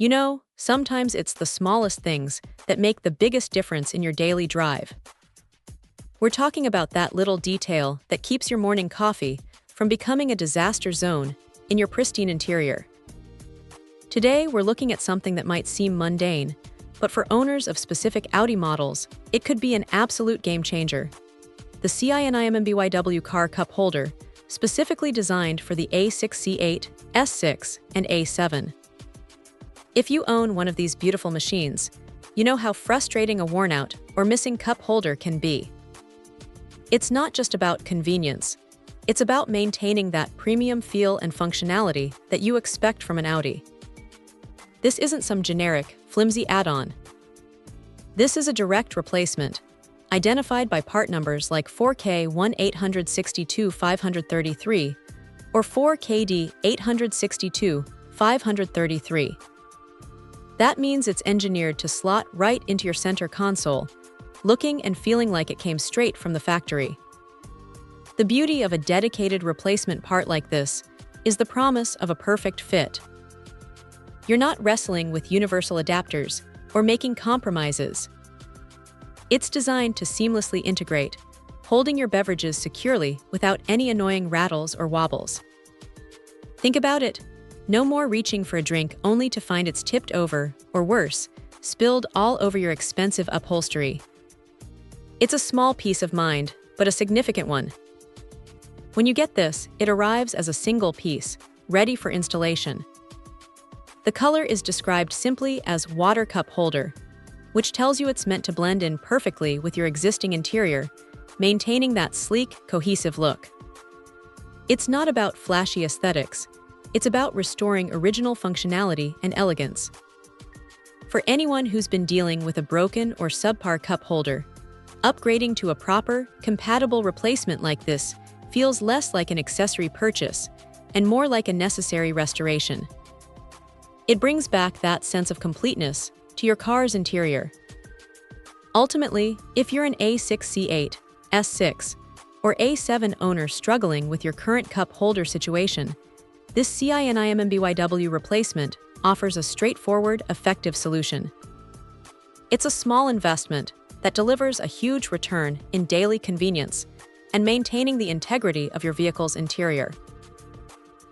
You know, sometimes it's the smallest things that make the biggest difference in your daily drive. We're talking about that little detail that keeps your morning coffee from becoming a disaster zone in your pristine interior. Today, we're looking at something that might seem mundane, but for owners of specific Audi models, it could be an absolute game changer. The CINIMBYW car cup holder, specifically designed for the A6C8, S6, and A7. If you own one of these beautiful machines, you know how frustrating a worn-out or missing cup holder can be. It's not just about convenience. It's about maintaining that premium feel and functionality that you expect from an Audi. This isn't some generic, flimsy add-on. This is a direct replacement, identified by part numbers like 4K1862533 or 4KD862-533. That means it's engineered to slot right into your center console, looking and feeling like it came straight from the factory. The beauty of a dedicated replacement part like this is the promise of a perfect fit. You're not wrestling with universal adapters or making compromises. It's designed to seamlessly integrate, holding your beverages securely without any annoying rattles or wobbles. Think about it. No more reaching for a drink only to find it's tipped over, or worse, spilled all over your expensive upholstery. It's a small peace of mind, but a significant one. When you get this, it arrives as a single piece, ready for installation. The color is described simply as water cup holder, which tells you it's meant to blend in perfectly with your existing interior, maintaining that sleek, cohesive look. It's not about flashy aesthetics. It's about restoring original functionality and elegance. For anyone who's been dealing with a broken or subpar cup holder, upgrading to a proper, compatible replacement like this feels less like an accessory purchase and more like a necessary restoration. It brings back that sense of completeness to your car's interior. Ultimately, if you're an A6C8, S6, or A7 owner struggling with your current cup holder situation, this CINIMBYW replacement offers a straightforward, effective solution. It's a small investment that delivers a huge return in daily convenience and maintaining the integrity of your vehicle's interior.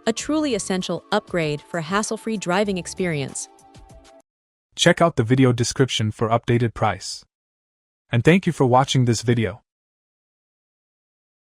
A truly essential upgrade for a hassle-free driving experience. Check out the video description for updated price. And thank you for watching this video.